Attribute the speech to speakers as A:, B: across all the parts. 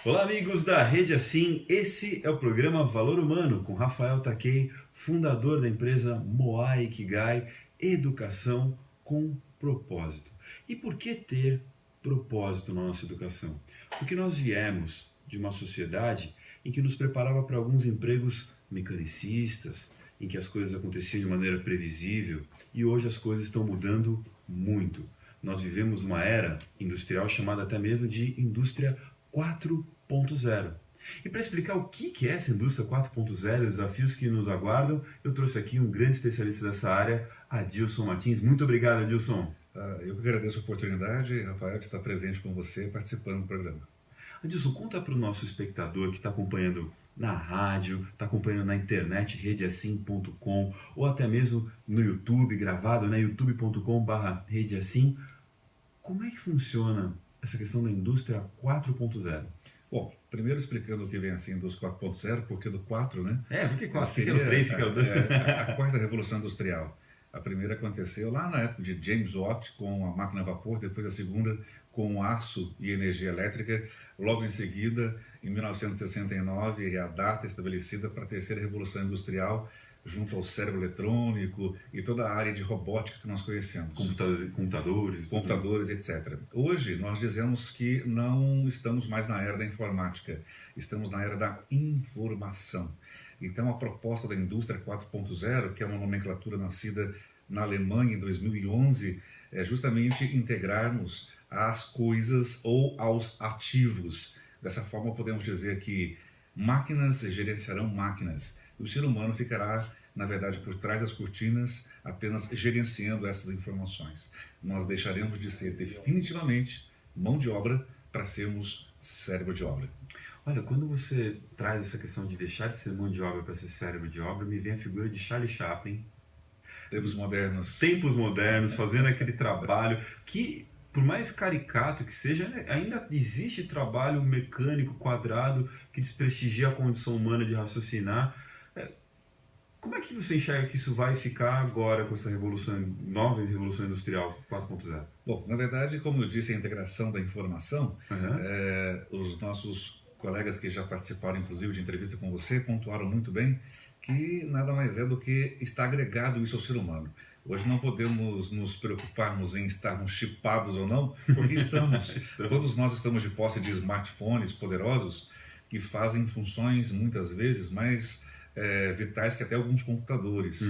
A: Olá, amigos da Rede Assim. Esse é o programa Valor Humano com Rafael Takei, fundador da empresa Moai Ikigai, Educação com Propósito. E por que ter propósito na nossa educação? Porque nós viemos de uma sociedade em que nos preparava para alguns empregos mecanicistas, em que as coisas aconteciam de maneira previsível, e hoje as coisas estão mudando muito. Nós vivemos uma era industrial chamada até mesmo de indústria 4.0. E para explicar o que é essa indústria 4.0 e os desafios que nos aguardam, eu trouxe aqui um grande especialista dessa área, Adilson Martins. Muito obrigado, Adilson.
B: Eu que agradeço a oportunidade, Rafael, de estar presente com você, participando do programa.
A: Adilson, conta para o nosso espectador que está acompanhando na rádio, está acompanhando na internet, redeassim.com, ou até mesmo no YouTube, gravado, né, youtube.com/redeassim, como é que funciona essa questão da indústria 4.0?
B: Bom, primeiro explicando o que vem assim dos 4.0, porque do 4, né?
A: Porque 4?
B: Seria
A: que era o 3, que era o 2?
B: a quarta revolução industrial. A primeira aconteceu lá na época de James Watt com a máquina a vapor, depois a segunda com aço e energia elétrica. Logo em seguida, em 1969, é a data estabelecida para a terceira revolução industrial, junto ao cérebro eletrônico e toda a área de robótica que nós conhecemos.
A: Computadores,
B: etc. Hoje, nós dizemos que não estamos mais na era da informática, estamos na era da informação. Então, a proposta da indústria 4.0, que é uma nomenclatura nascida na Alemanha em 2011, é justamente integrarmos as coisas ou aos ativos. Dessa forma, podemos dizer que máquinas gerenciarão máquinas. O ser humano ficará, na verdade, por trás das cortinas, apenas gerenciando essas informações. Nós deixaremos de ser definitivamente mão de obra para sermos cérebro de obra.
A: Olha, quando você traz essa questão de deixar de ser mão de obra para ser cérebro de obra, me vem a figura de Charlie Chaplin.
B: Tempos
A: modernos, fazendo aquele trabalho que, por mais caricato que seja, ainda existe trabalho mecânico, quadrado, que desprestigia a condição humana de raciocinar. Como é que você enxerga que isso vai ficar agora com essa nova revolução industrial 4.0?
B: Bom, na verdade, como eu disse, a integração da informação, os nossos colegas que já participaram, inclusive, de entrevista com você, pontuaram muito bem que nada mais é do que está agregado isso ao ser humano. Hoje não podemos nos preocuparmos em estarmos chipados ou não, porque estamos. Todos nós estamos de posse de smartphones poderosos que fazem funções, muitas vezes, mais vitais que até alguns computadores.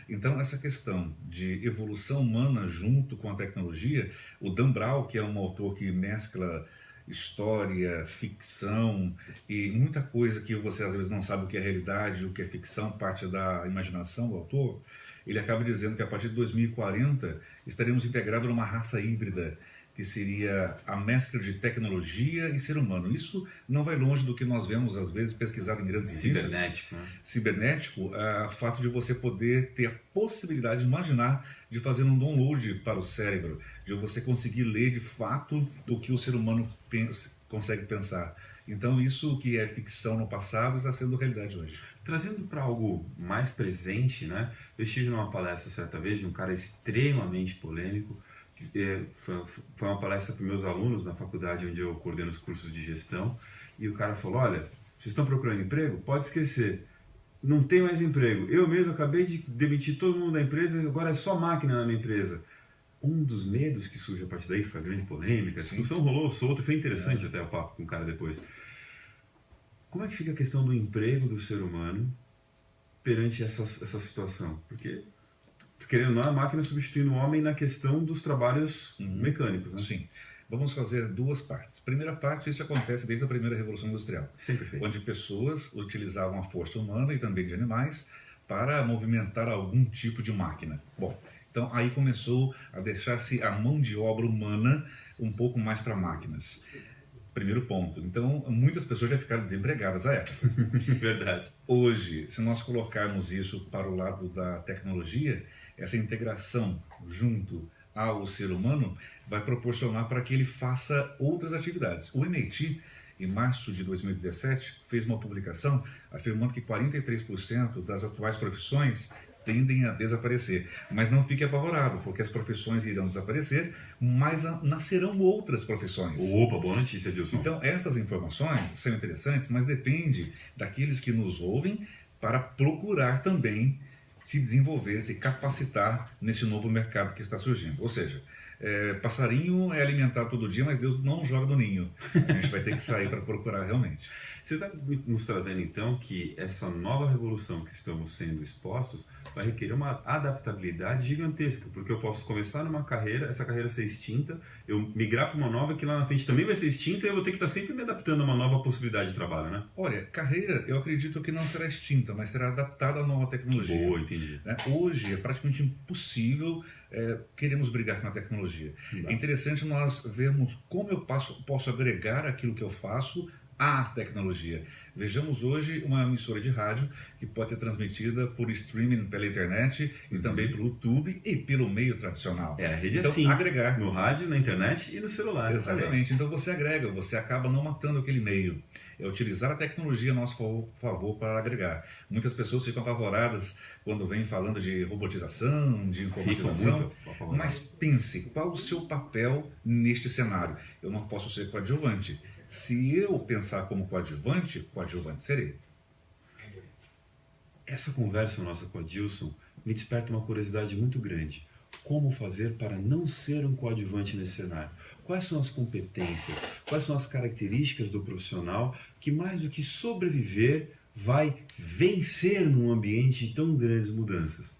B: Então, essa questão de evolução humana junto com a tecnologia, o Dan Brown, que é um autor que mescla história, ficção e muita coisa que você às vezes não sabe o que é realidade, o que é ficção, parte da imaginação do autor, ele acaba dizendo que a partir de 2040 estaremos integrados numa raça híbrida, que seria a mescla de tecnologia e ser humano. Isso não vai longe do que nós vemos, às vezes, pesquisado em grandes revistas.
A: Cibernético, né?
B: Cibernético, o fato de você poder ter a possibilidade de imaginar, de fazer um download para o cérebro, de você conseguir ler de fato o que o ser humano consegue pensar. Então, isso que é ficção no passado está sendo realidade hoje.
A: Trazendo para algo mais presente, né? Eu estive numa palestra certa vez de um cara extremamente polêmico. Foi uma palestra para meus alunos na faculdade onde eu coordeno os cursos de gestão, e o cara falou: olha, vocês estão procurando emprego? Pode esquecer, não tem mais emprego. Eu mesmo acabei de demitir todo mundo da empresa, agora é só máquina na minha empresa. Um dos medos que surge a partir daí, foi a grande polêmica, a discussão rolou solta, foi interessante até o papo com o cara depois. Como é que fica a questão do emprego do ser humano perante essa situação? Porque, querendo ou não, a máquina substituindo o homem na questão dos trabalhos mecânicos, né?
B: Sim. Vamos fazer duas partes. Primeira parte, isso acontece desde a primeira Revolução Industrial.
A: Sempre fez.
B: Onde pessoas utilizavam a força humana e também de animais para movimentar algum tipo de máquina. Bom, então aí começou a deixar-se a mão de obra humana um pouco mais para máquinas. Primeiro ponto. Então, muitas pessoas já ficaram desempregadas à época.
A: Verdade.
B: Hoje, se nós colocarmos isso para o lado da tecnologia, essa integração junto ao ser humano vai proporcionar para que ele faça outras atividades. O MIT, em março de 2017, fez uma publicação afirmando que 43% das atuais profissões tendem a desaparecer. Mas não fique apavorado, porque as profissões irão desaparecer, mas nascerão outras profissões.
A: Opa, boa notícia, Dilson.
B: Então, estas informações são interessantes, mas depende daqueles que nos ouvem para procurar também se desenvolver, se capacitar nesse novo mercado que está surgindo. Ou seja, passarinho é alimentado todo dia, mas Deus não joga no ninho. A gente vai ter que sair para procurar realmente.
A: Você está nos trazendo então que essa nova revolução que estamos sendo expostos vai requerer uma adaptabilidade gigantesca, porque eu posso começar numa carreira, essa carreira ser extinta, eu migrar para uma nova que lá na frente também vai ser extinta e eu vou ter que estar sempre me adaptando a uma nova possibilidade de trabalho, né?
B: Olha, carreira eu acredito que não será extinta, mas será adaptada à nova tecnologia.
A: Boa, entendi.
B: Hoje é praticamente impossível queremos brigar com a tecnologia. É interessante nós vermos como eu posso agregar aquilo que eu faço à tecnologia. Vejamos hoje uma emissora de rádio que pode ser transmitida por streaming pela internet e também pelo YouTube e pelo meio tradicional.
A: A rede
B: então,
A: assim,
B: agregar
A: no rádio, na internet e no celular.
B: Exatamente. Então você agrega, você acaba não matando aquele meio. É utilizar a tecnologia a nosso favor para agregar. Muitas pessoas ficam apavoradas quando vêm falando de robotização, de informatização, mas pense, qual o seu papel neste cenário? Eu não posso ser coadjuvante. Se eu pensar como coadjuvante serei.
A: Essa conversa nossa com a Dilson me desperta uma curiosidade muito grande. Como fazer para não ser um coadjuvante nesse cenário? Quais são as competências? Quais são as características do profissional que, mais do que sobreviver, vai vencer num ambiente de tão grandes mudanças?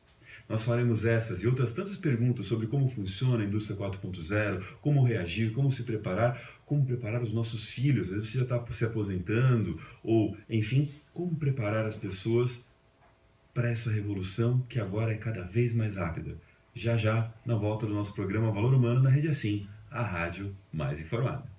A: Nós faremos essas e outras tantas perguntas sobre como funciona a indústria 4.0, como reagir, como se preparar, como preparar os nossos filhos, às vezes você já está se aposentando, ou, enfim, como preparar as pessoas para essa revolução que agora é cada vez mais rápida. Já, na volta do nosso programa Valor Humano na Rede Assim, a rádio mais informada.